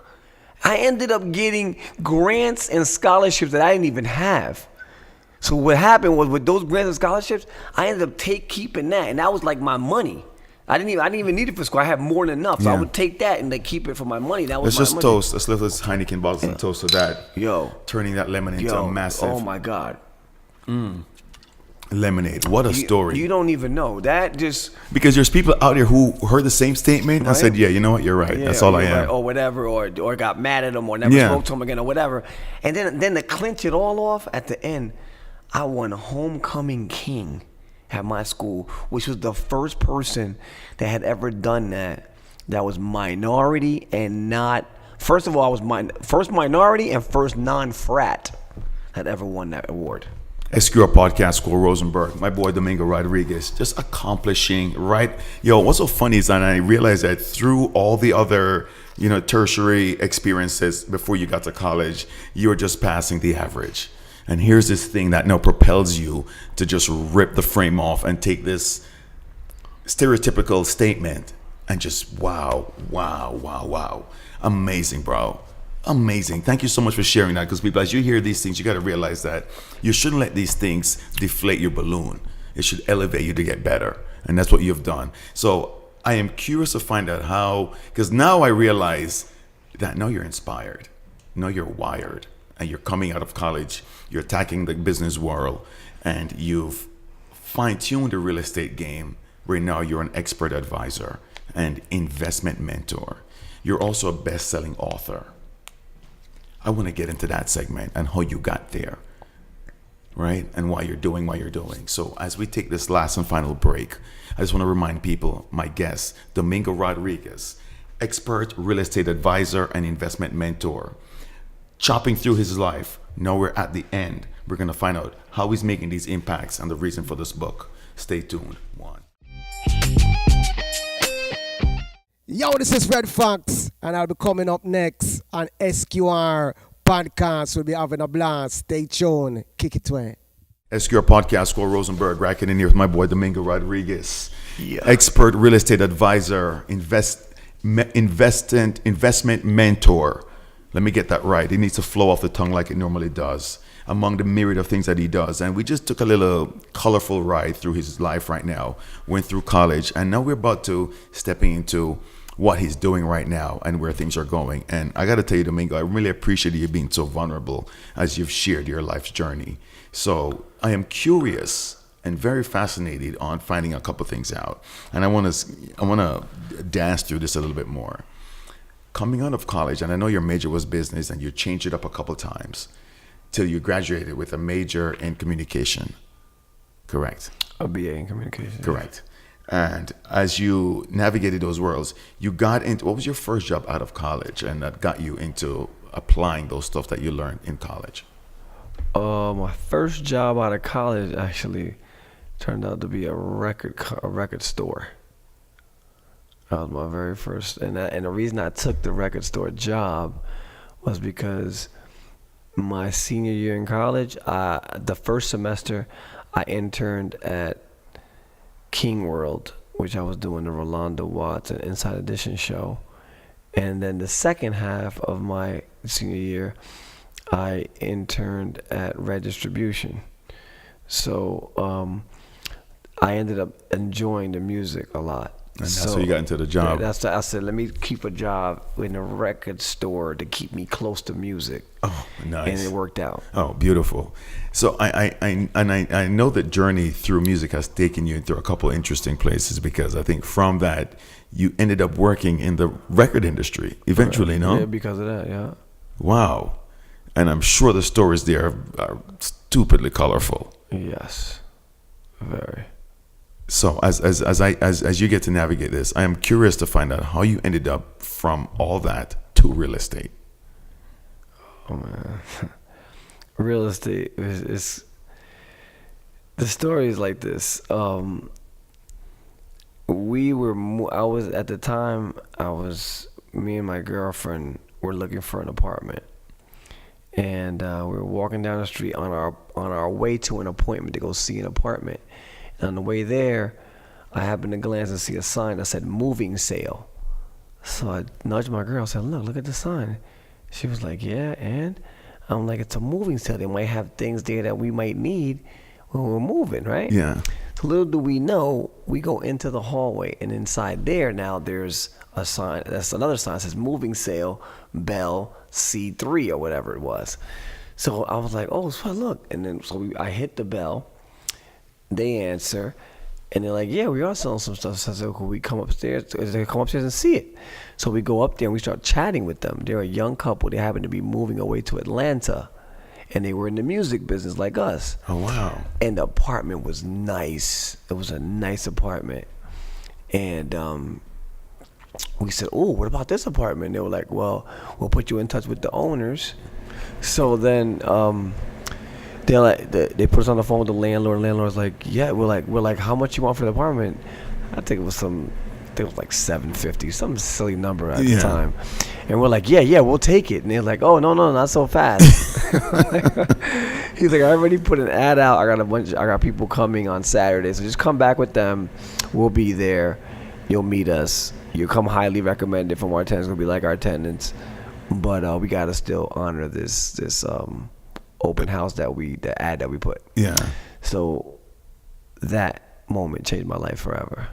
I ended up getting grants and scholarships that I didn't even have. So what happened was with those grants and scholarships, I ended up keeping that, and that was like my money. I didn't even need it for school. I had more than enough, so I would take that and keep it for my money. That was Let's just toast. Let's lift this Heineken bottles and toast to that. Turning that lemon into a massive. Oh my God. Lemonade. What a story. You don't even know that. Just because there's people out there who heard the same statement and said, yeah, you know what, you're right. That's all I am. Right, or whatever, or got mad at them, or never spoke to them again, or whatever. And then to clinch it all off at the end, I won homecoming king at my school, which was the first person that had ever done that. That was minority and not. First of all, I was first minority and first non-frat that ever won that award. SQR podcast, School Rosenberg, my boy Domingo Rodriguez, just accomplishing, right? Yo, what's so funny is that I realized that through all the other, tertiary experiences before you got to college, you were just passing the average. And here's this thing that now propels you to just rip the frame off and take this stereotypical statement and just wow. Amazing, bro. Amazing. Thank you so much for sharing that, because people, as you hear these things, you got to realize that you shouldn't let these things deflate your balloon. It should elevate you to get better. And that's what you've done. So I am curious to find out how, because now I realize that now you're inspired. Now you're wired. And you're coming out of college, you're attacking the business world, and you've fine-tuned the real estate game where now you're an expert advisor and investment mentor. You're also a best-selling author. I want to get into that segment and how you got there, right? And why you're doing what you're doing. So as we take this last and final break, I just want to remind people, my guest, Domingo Rodriguez, expert real estate advisor and investment mentor. Chopping through his life, now we're at the end. We're going to find out how he's making these impacts and the reason for this book. Stay tuned. Yo, this is Red Fox, and I'll be coming up next on SQR Podcast. We'll be having a blast. Stay tuned. Kick it away. SQR Podcast, School Rosenberg, racking in here with my boy Domingo Rodriguez, expert real estate advisor, investment mentor. Let me get that right. It needs to flow off the tongue like it normally does, among the myriad of things that he does. And we just took a little colorful ride through his life right now, went through college, and now we're about to stepping into what he's doing right now and where things are going. And I got to tell you, Domingo, I really appreciate you being so vulnerable as you've shared your life's journey. So I am curious and very fascinated on finding a couple things out. And I want to dance through this a little bit more. Coming out of college, and I know your major was business and you changed it up a couple times till you graduated with a major in communication, correct? A BA in communication. Correct. And as you navigated those worlds, you got into, what was your first job out of college and that got you into applying those stuff that you learned in college? My first job out of college actually turned out to be a record store. That was my very first, and the reason I took the record store job was because my senior year in college, the first semester, I interned at King World, which I was doing the Rolando Watts and Inside Edition show. And then the second half of my senior year, I interned at Red Distribution. So I ended up enjoying the music a lot. And that's how you got into the job. Yeah, I said, let me keep a job in a record store to keep me close to music. Oh, nice. And it worked out. Oh, beautiful. So I know that journey through music has taken you through a couple of interesting places, because I think from that you ended up working in the record industry eventually, no? Yeah, because of that, yeah. Wow. And I'm sure the stories there are stupidly colorful. Yes, very. So as you get to navigate this, I am curious to find out how you ended up from all that to real estate. Oh man, real estate is the story is like this. I was at the time. Me and my girlfriend were looking for an apartment, and we were walking down the street on our way to an appointment to go see an apartment. And on the way there, I happened to glance and see a sign that said moving sale. So I nudged my girl, said, look at the sign. She was like, yeah, and? I'm like, it's a moving sale. They might have things there that we might need when we're moving, right? Yeah. So little do we know, we go into the hallway, and inside there now there's a sign. That's another sign that says moving sale, Bell C3 or whatever it was. So I was like, oh, so look. And then I hit the bell. They answer, and they're like, yeah, we are selling some stuff. So I said, could we come upstairs? They come upstairs and see it. So we go up there and we start chatting with them. They're a young couple. They happen to be moving away to Atlanta, and they were in the music business like us. Oh, wow. And the apartment was nice. It was a nice apartment. And we said, oh, what about this apartment? They were like, well, we'll put you in touch with the owners. So then they put us on the phone with the landlord. Landlord's like, yeah, we're like, how much you want for the apartment? I think it was like $750, some silly number at the time. And we're like, yeah, we'll take it. And they're like, oh, no, not so fast. He's like, I already put an ad out. I got people coming on Saturday, so just come back with them. We'll be there. You'll meet us. You'll come highly recommended from our tenants. Gonna be like our tenants, but we gotta still honor this open house the ad that we put. Yeah. So that moment changed my life forever.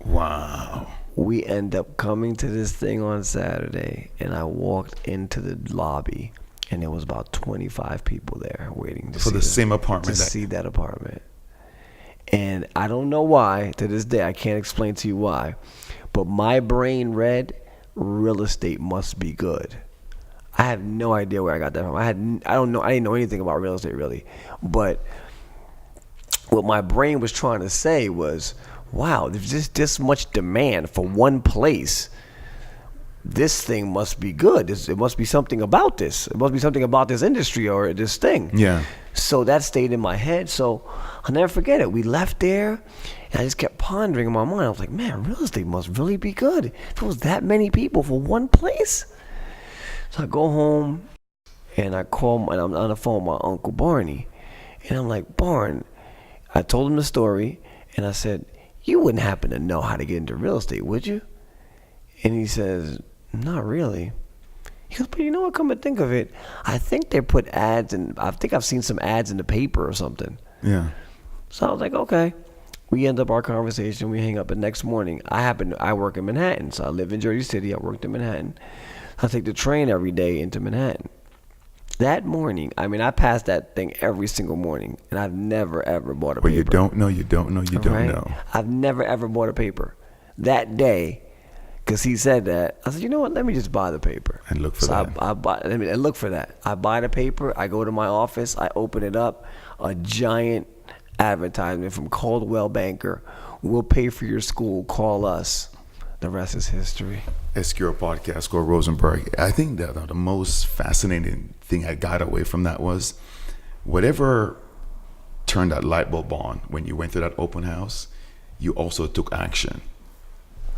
Wow. We end up coming to this thing on Saturday, and I walked into the lobby, and there was about 25 people there waiting to see the same apartment. See that apartment. And I don't know why, to this day, I can't explain to you why, but my brain read, real estate must be good. I have no idea where I got that from. I didn't know anything about real estate really. But what my brain was trying to say was, wow, there's just this much demand for one place. This thing must be good. It must be something about this. It must be something about this industry or this thing. Yeah. So that stayed in my head. So I'll never forget it. We left there, and I just kept pondering in my mind. I was like, man, real estate must really be good. If there was that many people for one place. So I go home, and I call, and I'm on the phone with my Uncle Barney. And I'm like, Barn, I told him the story, and I said, you wouldn't happen to know how to get into real estate, would you? And he says, not really. He goes, but you know what, come to think of it, I think they put ads in, I think I've seen some ads in the paper or something. Yeah. So I was like, okay. We end up our conversation, we hang up, the next morning, I work in Manhattan, so I live in Jersey City, I worked in Manhattan. I take the train every day into Manhattan. That morning, I mean, I pass that thing every single morning, and I've never, ever bought a paper. Well, you don't know. I've never, ever bought a paper. That day, because he said that, I said, you know what, let me just buy the paper. And look for that. I look for that. I buy the paper, I go to my office, I open it up, a giant advertisement from Coldwell Banker. We'll pay for your school, call us. The rest is history. SQR podcast, Gore Rosenberg. I think that the most fascinating thing I got away from that was whatever turned that light bulb on when you went to that open house, you also took action.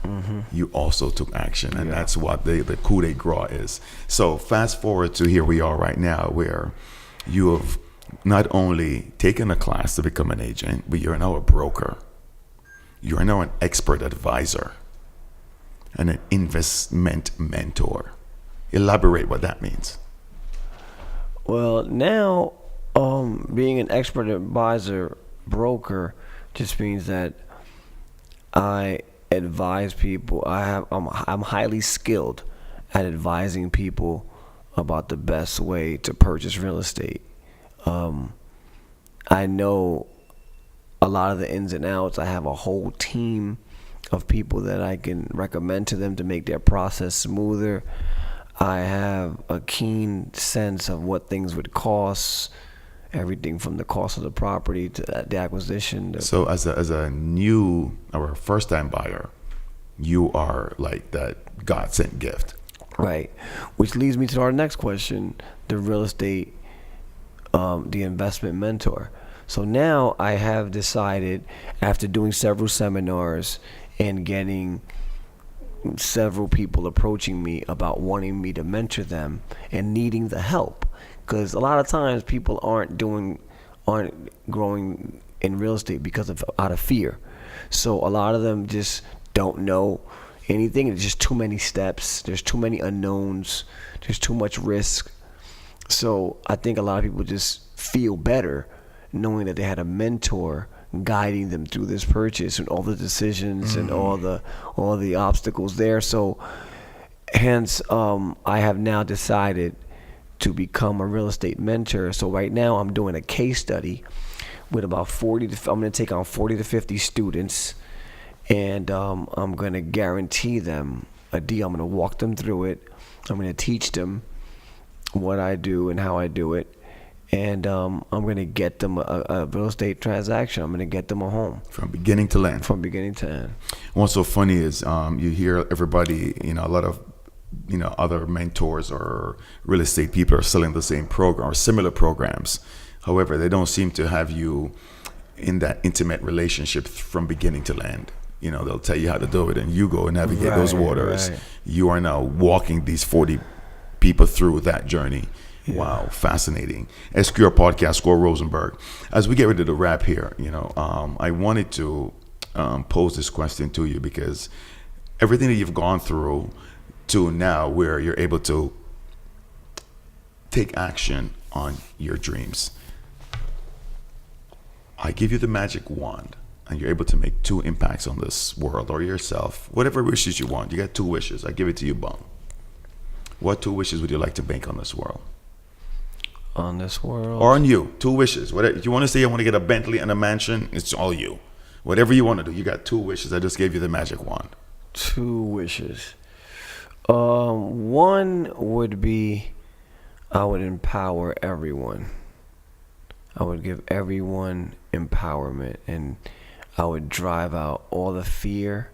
Mm-hmm. You also took action, and that's what the coup de grace is. So fast forward to here we are right now, where you have not only taken a class to become an agent, but you're now a broker. You are now an expert advisor and an investment mentor. Elaborate what that means. Well, now being an expert advisor broker just means that I advise people. I'm highly skilled at advising people about the best way to purchase real estate. I know a lot of the ins and outs. I have a whole team of people that I can recommend to them to make their process smoother. I have a keen sense of what things would cost, everything from the cost of the property to the acquisition. So as a new or a first-time buyer, you are like that God-sent gift. Right. Which leads me to our next question, the real estate, the investment mentor. So now I have decided, after doing several seminars and getting several people approaching me about wanting me to mentor them and needing the help, because a lot of times people aren't growing in real estate because of out of fear. So a lot of them just don't know anything. There's just too many steps. There's too many unknowns. There's too much risk. So I think a lot of people just feel better knowing that they had a mentor guiding them through this purchase and all the decisions and all the obstacles there. So hence I have now decided to become a real estate mentor. So right now I'm doing a case study with about I'm going to take on 40 to 50 students, and I'm going to guarantee them a deal. I'm going to walk them through it. I'm going to teach them what I do and how I do it. And I'm going to get them a real estate transaction. I'm going to get them a home. From beginning to end. From beginning to end. What's so funny is you hear everybody, a lot of, other mentors or real estate people are selling the same program or similar programs. However, they don't seem to have you in that intimate relationship from beginning to end. They'll tell you how to do it, and you go and navigate those waters. Right. You are now walking these 40 people through that journey. Yeah. Wow, fascinating. SQR podcast, Gore Rosenberg. As we get ready to wrap here, I wanted to pose this question to you, because everything that you've gone through to now, where you're able to take action on your dreams, I give you the magic wand, and you're able to make 2 impacts on this world or yourself, whatever wishes you want. You got 2 wishes. I give it to you, Bum. What 2 wishes would you like to make on this world? On this world? Or on you. 2 wishes. Whatever. If you want to say I want to get a Bentley and a mansion, it's all you. Whatever you want to do. You got 2 wishes. I just gave you the magic wand. 2 wishes. One would be I would empower everyone. I would give everyone empowerment, and I would drive out all the fear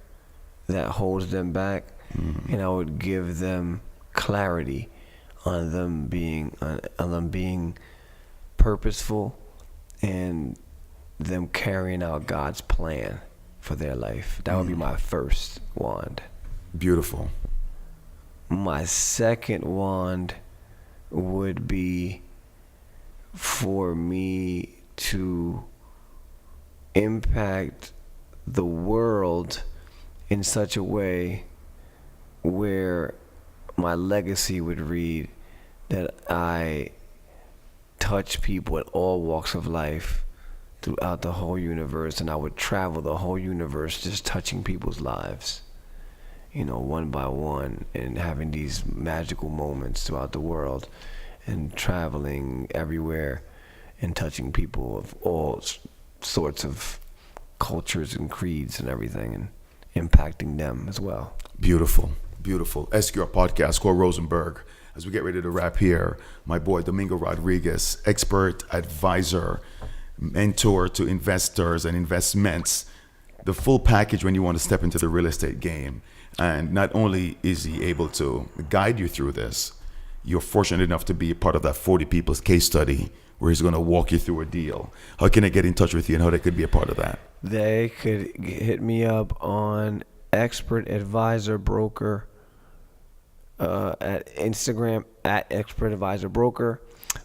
that holds them back, and I would give them clarity on them being purposeful and them carrying out God's plan for their life. That would be my first wand. Beautiful. My second wand would be for me to impact the world in such a way where my legacy would read that I touch people at all walks of life throughout the whole universe, and I would travel the whole universe just touching people's lives, you know, one by one, and having these magical moments throughout the world, and traveling everywhere and touching people of all sorts of cultures and creeds and everything, and impacting them as well. Beautiful, beautiful. SQR podcast, Cole Rosenberg. As we get ready to wrap here, my boy Domingo Rodriguez, expert, advisor, mentor to investors and investments, the full package when you want to step into the real estate game. And not only is he able to guide you through this, you're fortunate enough to be a part of that 40 people's case study where he's going to walk you through a deal. How can I get in touch with you and how they could be a part of that? They could hit me up on Expert Advisor Broker at Instagram at Expert Advisor Broker,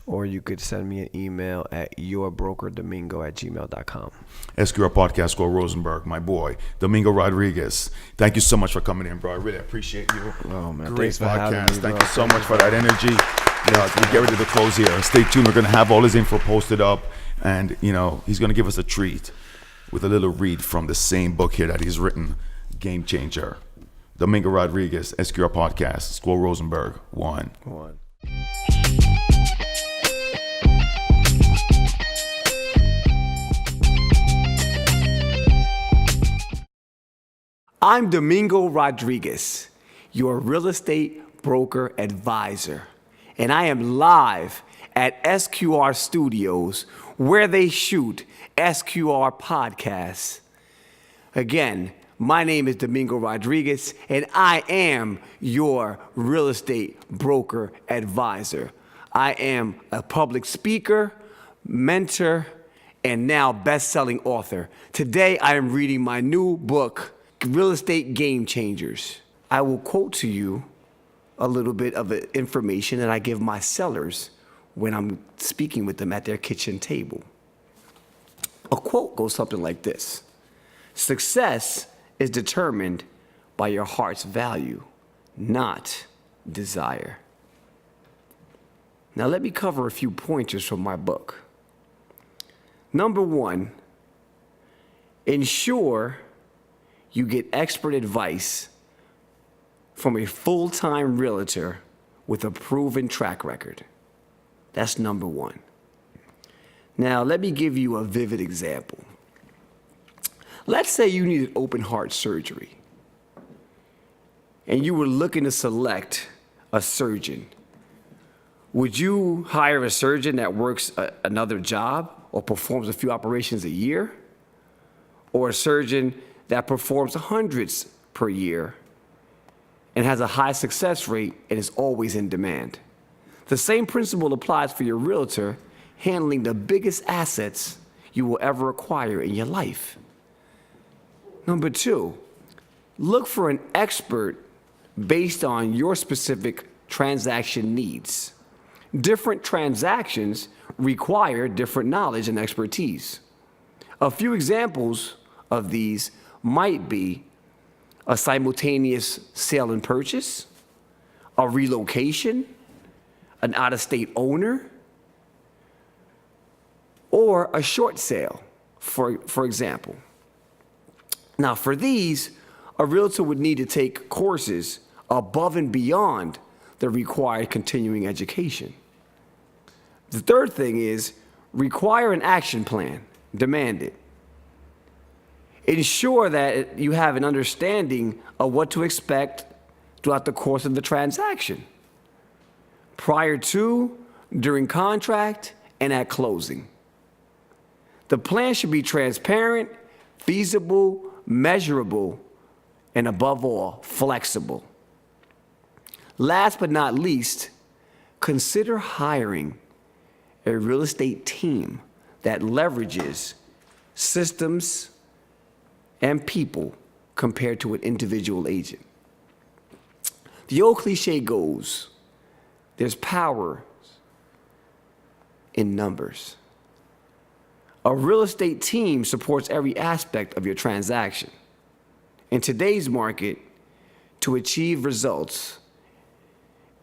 or you could send me an email at yourbrokerdomingo@gmail.com. SQR podcast, Cole Rosenberg, my boy Domingo Rodriguez. Thank you so much for coming in, bro. I really appreciate you. Oh man, Great thanks for having podcast. me, Thank bro. you so much for that energy. As we get ready to close here, stay tuned. We're going to have all his info posted up, and you know he's going to give us a treat with a little read from the same book here that he's written, Game Changer. Domingo Rodriguez, SQR podcast, Squirrel Rosenberg, one. I'm Domingo Rodriguez, your real estate broker advisor, and I am live at SQR Studios where they shoot SQR podcasts. Again, my name is Domingo Rodriguez, and I am your real estate broker advisor. I am a public speaker, mentor, and now best-selling author. Today, I am reading my new book, Real Estate Game Changers. I will quote to you a little bit of the information that I give my sellers when I'm speaking with them at their kitchen table. A quote goes something like this: success is determined by your heart's value, not desire. Now let me cover a few pointers from my book. Number one, ensure you get expert advice from a full-time realtor with a proven track record. That's number one. Now let me give you a vivid example. Let's say you needed open heart surgery and you were looking to select a surgeon. Would you hire a surgeon that works another job or performs a few operations a year? Or a surgeon that performs hundreds per year and has a high success rate and is always in demand? The same principle applies for your realtor handling the biggest assets you will ever acquire in your life. Number two, look for an expert based on your specific transaction needs. Different transactions require different knowledge and expertise. A few examples of these might be a simultaneous sale and purchase, a relocation, an out-of-state owner, or a short sale, for example. Now, for these, a realtor would need to take courses above and beyond the required continuing education. The third thing is require an action plan, demand it. Ensure that you have an understanding of what to expect throughout the course of the transaction, prior to, during contract, and at closing. The plan should be transparent, feasible, measurable, and above all, flexible. Last but not least, consider hiring a real estate team that leverages systems and people compared to an individual agent. The old cliche goes, there's power in numbers. A real estate team supports every aspect of your transaction. In today's market, to achieve results,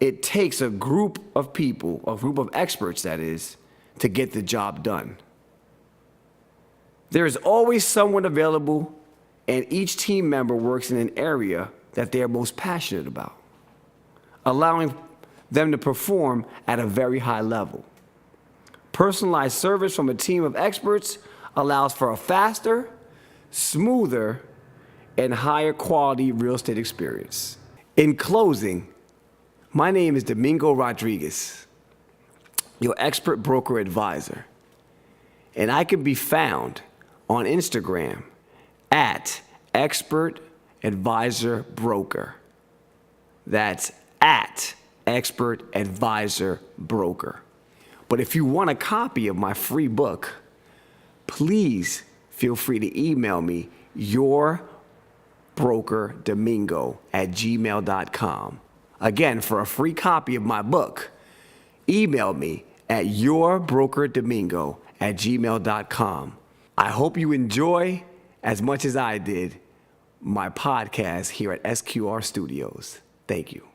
it takes a group of people, a group of experts that is, to get the job done. There is always someone available, and each team member works in an area that they are most passionate about, allowing them to perform at a very high level. Personalized service from a team of experts allows for a faster, smoother, and higher quality real estate experience. In closing, my name is Domingo Rodriguez, your expert broker advisor, and I can be found on Instagram at Expert Advisor Broker. That's at Expert Advisor Broker. But if you want a copy of my free book, please feel free to email me yourbrokerdomingo@gmail.com. Again, for a free copy of my book, email me at yourbrokerdomingo@gmail.com. I hope you enjoy, as much as I did, my podcast here at SQR Studios. Thank you.